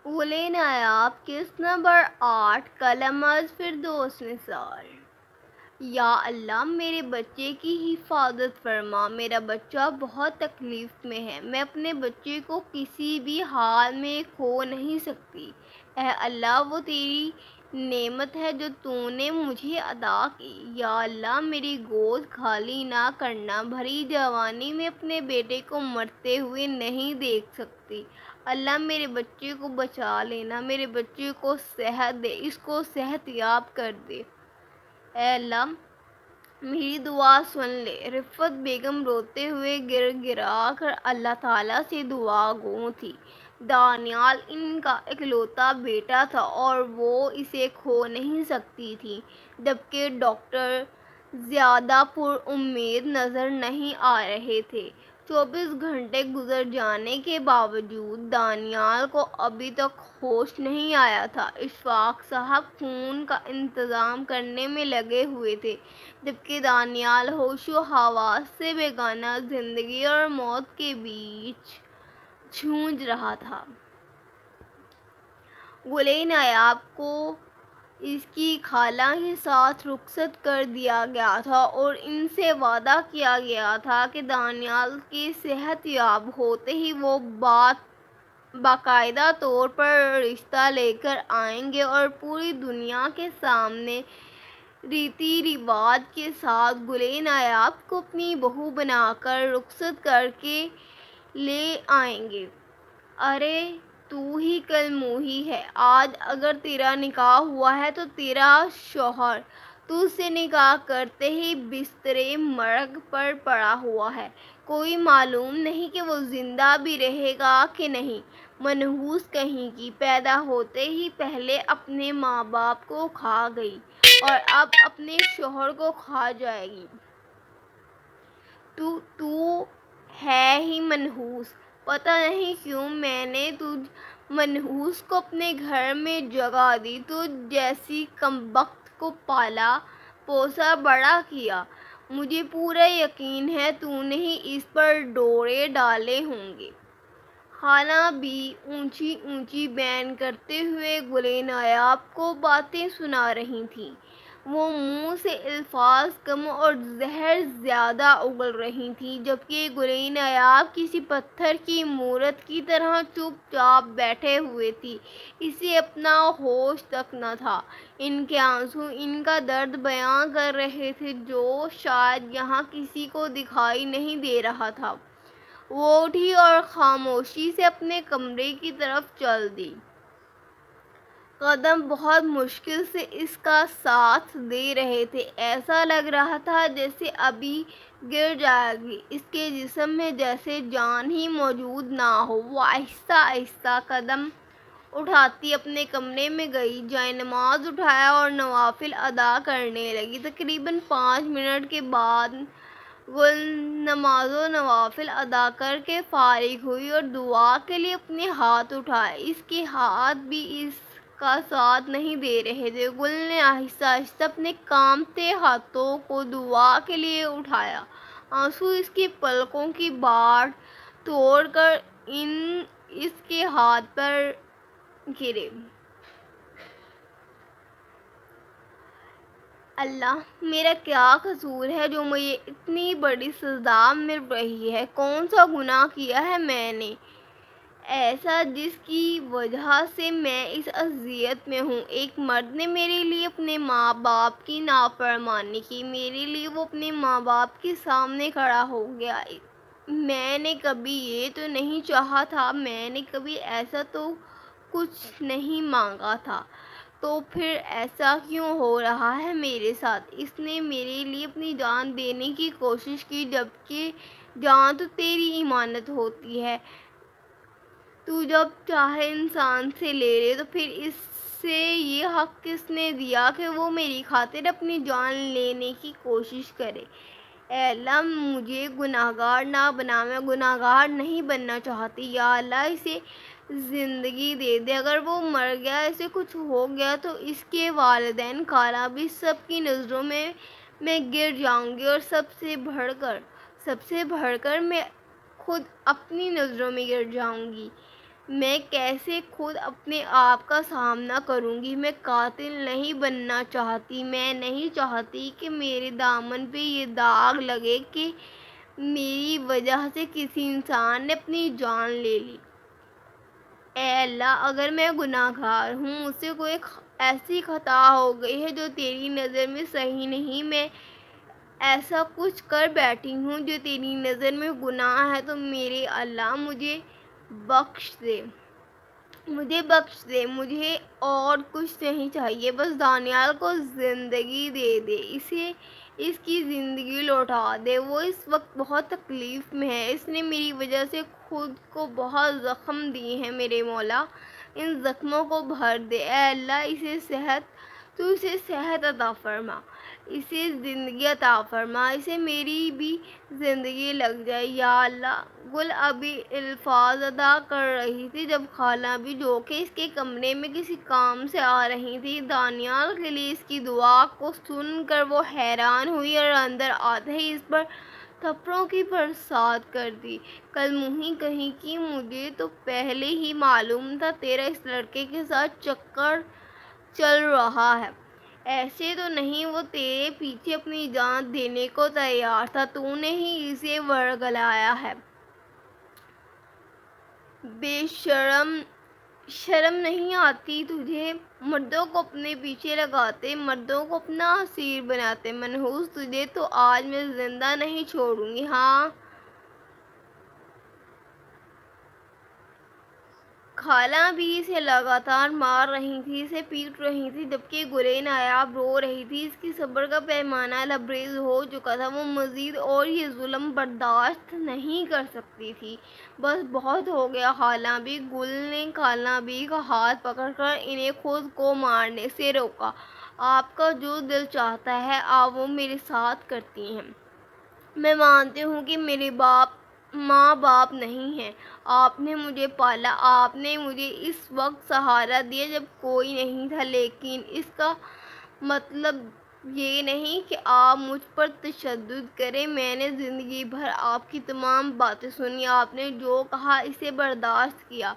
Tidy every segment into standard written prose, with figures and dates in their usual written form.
اولین نایاب قسط نمبر 8 قلم از فردوس نثار۔ یا اللہ میرے بچے کی حفاظت فرما، میرا بچہ بہت تکلیف میں ہے، میں اپنے بچے کو کسی بھی حال میں کھو نہیں سکتی۔ اے اللہ وہ تیری نعمت ہے جو تو نے مجھے عطا کی۔ یا اللہ میری گود خالی نہ کرنا، بھری جوانی میں اپنے بیٹے کو مرتے ہوئے نہیں دیکھ سکتی۔ اللہ میرے بچے کو بچا لینا، میرے بچے کو صحت دے، اس کو صحت یاب کر دے۔ اے اللہ میری دعا سن لے۔ رفعت بیگم روتے ہوئے گر گرا کر اللہ تعالیٰ سے دعا گو تھی۔ دانیال ان کا اکلوتا بیٹا تھا اور وہ اسے کھو نہیں سکتی تھی، جبکہ ڈاکٹر زیادہ پر امید نظر نہیں آ رہے تھے۔ 24 گھنٹے گزر جانے کے باوجود دانیال کو ابھی تک ہوش نہیں آیا تھا۔ اشفاق صاحب خون کا انتظام کرنے میں لگے ہوئے تھے، جبکہ دانیال ہوش و حواس سے بیگانہ زندگی اور موت کے بیچ جھونج رہا تھا۔ گل نایاب کو اس کی خالہ کے ساتھ رخصت کر دیا گیا تھا اور ان سے وعدہ کیا گیا تھا کہ دانیال کی صحت یاب ہوتے ہی وہ باقاعدہ طور پر رشتہ لے کر آئیں گے اور پوری دنیا کے سامنے ریتی رواج کے ساتھ گل نایاب کو اپنی بہو بنا کر رخصت کر کے لے آئیں گے۔ ارے تو ہی کل موہی ہے، آج اگر تیرا نکاح ہوا ہے تو تیرا شوہر تجھ سے نکاح کرتے ہی بسترِ مرگ پر پڑا ہوا ہے، کوئی معلوم نہیں کہ وہ زندہ بھی رہے گا کہ نہیں۔ منحوس کہیں کی، پیدا ہوتے ہی پہلے اپنے ماں باپ کو کھا گئی اور اب اپنے شوہر کو کھا جائے گی۔ تو ہے ہی منحوس، پتہ نہیں کیوں میں نے تجھ منحوس کو اپنے گھر میں جگہ دی، تجھ جیسی کمبخت کو پالا پوسا بڑا کیا۔ مجھے پورا یقین ہے تو نے ہی اس پر ڈورے ڈالے ہوں گے۔ خالہ بھی اونچی اونچی بین کرتے ہوئے گل نایاب کو باتیں سنا رہی تھیں۔ وہ منہ سے الفاظ کم اور زہر زیادہ اگل رہی تھیں، جبکہ گل نایاب کسی پتھر کی مورت کی طرح چپ چاپ بیٹھے ہوئے تھی، اسے اپنا ہوش تک نہ تھا۔ ان کے آنسو ان کا درد بیاں کر رہے تھے جو شاید یہاں کسی کو دکھائی نہیں دے رہا تھا۔ وہ اٹھی اور خاموشی سے اپنے کمرے کی طرف چل دی۔ قدم بہت مشکل سے اس کا ساتھ دے رہے تھے، ایسا لگ رہا تھا جیسے ابھی گر جائے گی، اس کے جسم میں جیسے جان ہی موجود نہ ہو۔ وہ آہستہ آہستہ قدم اٹھاتی اپنے کمرے میں گئی، جائے نماز اٹھایا اور نوافل ادا کرنے لگی۔ تقریباً 5 منٹ کے بعد گل نماز و نوافل ادا کر کے فارغ ہوئی اور دعا کے لیے اپنے ہاتھ اٹھائے۔ اس کے ہاتھ بھی اس کا ساتھ نہیں دے رہے تھے۔ گل نے آہستہ آہستہ اپنے کانپتے ہاتھوں کو دعا کے لیے اٹھایا، آنسو اس کی پلکوں کی باڑ توڑ کر اس کے ہاتھ پر گرے۔ اللہ میرا کیا قصور ہے جو مجھے اتنی بڑی سزا مل رہی ہے؟ کون سا گناہ کیا ہے میں نے ایسا جس کی وجہ سے میں اس اذیت میں ہوں؟ ایک مرد نے میرے لیے اپنے ماں باپ کی نافرمانی کی، میرے لیے وہ اپنے ماں باپ کے سامنے کھڑا ہو گیا۔ میں نے کبھی یہ تو نہیں چاہا تھا، میں نے کبھی ایسا تو کچھ نہیں مانگا تھا، تو پھر ایسا کیوں ہو رہا ہے میرے ساتھ؟ اس نے میرے لیے اپنی جان دینے کی کوشش کی، جبکہ جان تو تیری امانت ہوتی ہے، تو جب چاہے انسان سے لے لے، تو پھر اس سے یہ حق کس نے دیا کہ وہ میری خاطر اپنی جان لینے کی کوشش کرے؟ اے اللہ مجھے گناہگار نہ بنا، میں گناہگار نہیں بننا چاہتی۔ یا اللہ اسے زندگی دے دے، اگر وہ مر گیا، اسے کچھ ہو گیا تو اس کے والدین، خالہ بھی، سب کی نظروں میں گر جاؤں گی، اور سب سے بڑھ کر میں خود اپنی نظروں میں گر جاؤں گی۔ میں کیسے خود اپنے آپ کا سامنا کروں گی؟ میں قاتل نہیں بننا چاہتی، میں نہیں چاہتی کہ میرے دامن پہ یہ داغ لگے کہ میری وجہ سے کسی انسان نے اپنی جان لے لی۔ اے اللہ، اگر میں گناہ گار ہوں، مجھ سے کوئی ایسی خطا ہو گئی ہے جو تیری نظر میں صحیح نہیں، میں ایسا کچھ کر بیٹھی ہوں جو تیری نظر میں گناہ ہے، تو میرے اللہ مجھے بخش دے، مجھے بخش دے۔ مجھے اور کچھ نہیں چاہیے، بس دانیال کو زندگی دے دے، اسے اس کی زندگی لوٹا دے۔ وہ اس وقت بہت تکلیف میں ہے، اس نے میری وجہ سے خود کو بہت زخم دیے ہیں۔ میرے مولا، ان زخموں کو بھر دے۔ اے اللہ، تو اسے صحت عطا فرما، اسے زندگی عطا فرما، اسے میری بھی زندگی لگ جائے یا اللہ۔ گل ابھی الفاظ ادا کر رہی تھی جب خالہ بھی، جو کہ اس کے کمرے میں کسی کام سے آ رہی تھی، دانیال کے لیے اس کی دعا کو سن کر وہ حیران ہوئی اور اندر آتے ہی اس پر تھپڑوں کی برسات کر دی۔ کل منہی کہیں کی، مجھے تو پہلے ہی معلوم تھا تیرا اس لڑکے کے ساتھ چکر چل رہا ہے، ایسے تو نہیں وہ تیرے پیچھے اپنی جان دینے کو تیار تھا، تو نے ہی اسے ورگلایا ہے۔ بے شرم، شرم نہیں آتی تجھے؟ مردوں کو اپنے پیچھے لگاتے، مردوں کو اپنا اسیر بناتے۔ منحوس، تجھے تو آج میں زندہ نہیں چھوڑوں گی۔ ہاں، خالہ بھی اسے لگاتار مار رہی تھی، اسے پیٹ رہی تھی، جبکہ گلِ نایاب رو رہی تھی۔ اس کی صبر کا پیمانہ لبریز ہو چکا تھا، وہ مزید اور یہ ظلم برداشت نہیں کر سکتی تھی۔ بس بہت ہو گیا خالہ بھی۔ گل نے خالہ بھی کا ہاتھ پکڑ کر انہیں خود کو مارنے سے روکا۔ آپ کا جو دل چاہتا ہے آپ وہ میرے ساتھ کرتی ہیں۔ میں مانتی ہوں کہ میرے ماں باپ نہیں ہیں، آپ نے مجھے پالا، آپ نے مجھے اس وقت سہارا دیا جب کوئی نہیں تھا، لیکن اس کا مطلب یہ نہیں کہ آپ مجھ پر تشدد کریں۔ میں نے زندگی بھر آپ کی تمام باتیں سنی، آپ نے جو کہا اسے برداشت کیا،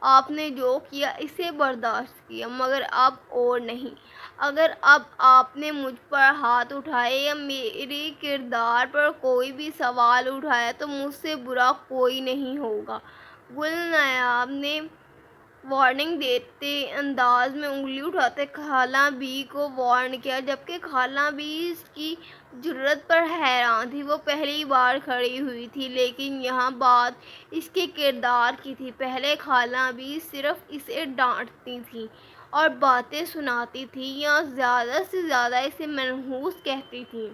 آپ نے جو کیا اسے برداشت کیا، مگر اب اور نہیں۔ اگر اب آپ نے مجھ پر ہاتھ اٹھائے یا میرے کردار پر کوئی بھی سوال اٹھایا تو مجھ سے برا کوئی نہیں ہوگا۔ گل نایاب نے وارننگ دیتے انداز میں انگلی اٹھاتے خالہ بی کو وارن کیا، جبکہ خالہ بی اس کی جرأت پر حیران تھی۔ وہ پہلی بار کھڑی ہوئی تھی، لیکن یہاں بات اس کے کردار کی تھی۔ پہلے خالہ بی صرف اسے ڈانٹتی تھی اور باتیں سناتی تھی، یا زیادہ سے زیادہ اسے منحوس کہتی تھی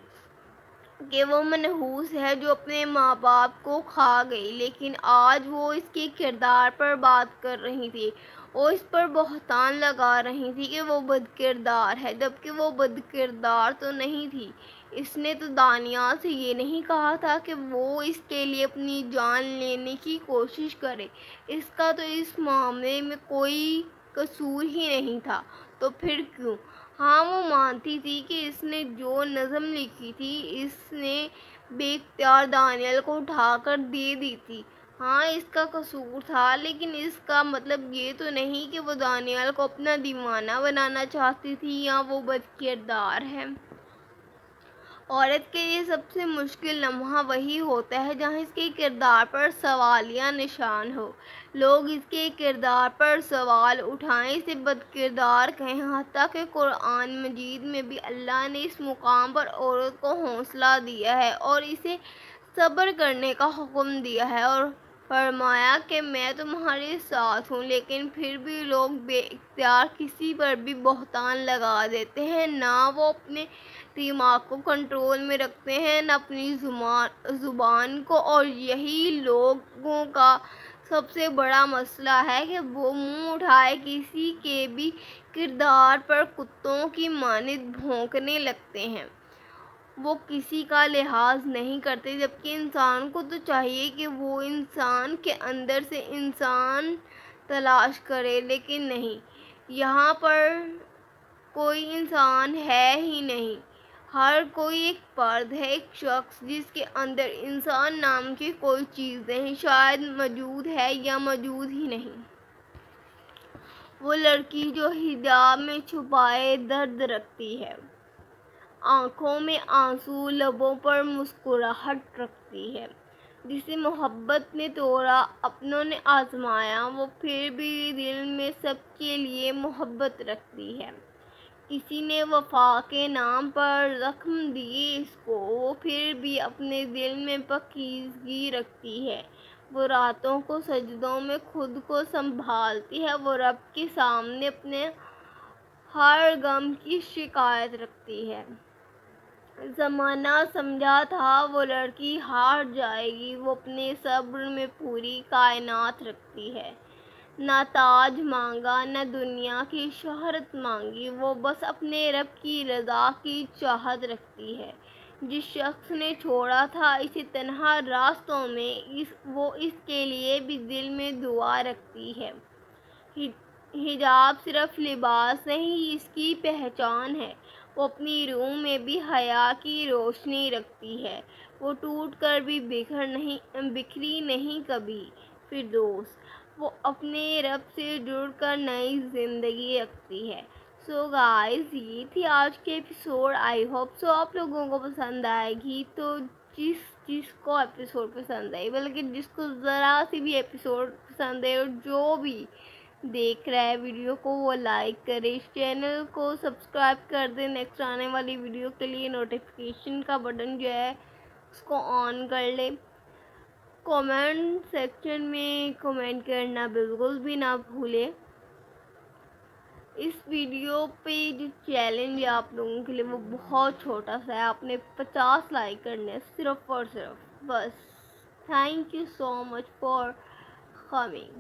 کہ وہ منحوس ہے جو اپنے ماں باپ کو کھا گئی، لیکن آج وہ اس کے کردار پر بات کر رہی تھی۔ وہ اس پر بہتان لگا رہی تھی کہ وہ بد کردار ہے، جبکہ وہ بد کردار تو نہیں تھی۔ اس نے تو دانیال سے یہ نہیں کہا تھا کہ وہ اس کے لیے اپنی جان لینے کی کوشش کرے، اس کا تو اس معاملے میں کوئی قصور ہی نہیں تھا، تو پھر کیوں؟ ہاں، وہ مانتی تھی کہ اس نے جو نظم لکھی تھی اس نے بے اختیار دانیال کو اٹھا کر دے دی تھی۔ ہاں، اس کا قصور تھا، لیکن اس کا مطلب یہ تو نہیں کہ وہ دانیال کو اپنا دیوانہ بنانا چاہتی تھی یا وہ بد کردار ہے۔ عورت کے لیے سب سے مشکل لمحہ وہی ہوتا ہے جہاں اس کے کردار پر سوالیہ نشان ہو، لوگ اس کے کردار پر سوال اٹھائیں، اسے بد کردار کہیں۔ حتیٰ کہ قرآن مجید میں بھی اللہ نے اس مقام پر عورت کو حوصلہ دیا ہے اور اسے صبر کرنے کا حکم دیا ہے، اور فرمایا کہ میں تمہارے ساتھ ہوں۔ لیکن پھر بھی لوگ بے اختیار کسی پر بھی بہتان لگا دیتے ہیں، نہ وہ اپنے دماغ کو کنٹرول میں رکھتے ہیں نہ اپنی زبان کو، اور یہی لوگوں کا سب سے بڑا مسئلہ ہے کہ وہ منہ اٹھائے کسی کے بھی کردار پر کتوں کی مانند بھونکنے لگتے ہیں۔ وہ کسی کا لحاظ نہیں کرتے، جبکہ انسان کو تو چاہیے کہ وہ انسان کے اندر سے انسان تلاش کرے، لیکن نہیں، یہاں پر کوئی انسان ہے ہی نہیں۔ ہر کوئی ایک فرد ہے، ایک شخص جس کے اندر انسان نام کی کوئی چیز نہیں، شاید موجود ہے یا موجود ہی نہیں۔ وہ لڑکی جو حجاب میں چھپائے درد رکھتی ہے، آنکھوں میں آنسو، لبوں پر مسکراہٹ رکھتی ہے، جسے محبت نے توڑا، اپنوں نے آزمایا، وہ پھر بھی دل میں سب کے لیے محبت رکھتی ہے۔ کسی نے وفا کے نام پر زخم دیے اس کو، وہ پھر بھی اپنے دل میں پاکیزگی رکھتی ہے۔ وہ راتوں کو سجدوں میں خود کو سنبھالتی ہے، وہ رب کے سامنے اپنے ہر غم کی شکایت رکھتی ہے۔ زمانہ سمجھا تھا وہ لڑکی ہار جائے گی، وہ اپنے صبر میں پوری کائنات رکھتی ہے۔ نہ تاج مانگا، نہ دنیا کی شہرت مانگی، وہ بس اپنے رب کی رضا کی چاہت رکھتی ہے۔ جس شخص نے چھوڑا تھا اسے تنہا راستوں میں، وہ اس کے لیے بھی دل میں دعا رکھتی ہے۔ حجاب صرف لباس نہیں، اس کی پہچان ہے۔ وہ اپنی روح میں بھی حیا کی روشنی رکھتی ہے، وہ ٹوٹ کر بھی بکھری نہیں کبھی۔ فردوس، وہ اپنے رب سے جڑ کر نئی زندگی رکھتی ہے۔ سو گائز، یہ تھی آج کے ایپیسوڈ۔ آئی ہوپ سو آپ لوگوں کو پسند آئے گی۔ تو جس کو ایپیسوڈ پسند آئی، بلکہ جس کو ذرا سی بھی ایپیسوڈ پسند ہے اور جو بھی دیکھ رہا ہے ویڈیو کو، وہ لائک کرے، اس چینل کو سبسکرائب کر دے، نیکسٹ آنے والی ویڈیو کے لیے نوٹیفیکیشن کا بٹن جو ہے اس کو آن کر لے۔ کامنٹ سیکشن میں کامنٹ کرنا بالکل بھی نہ بھولے۔ اس ویڈیو پہ جو چیلنج ہے آپ لوگوں کے لیے وہ بہت چھوٹا سا ہے، آپ نے 50 لائک کرنے ہیں، صرف اور صرف بس۔ Thank you so much for coming.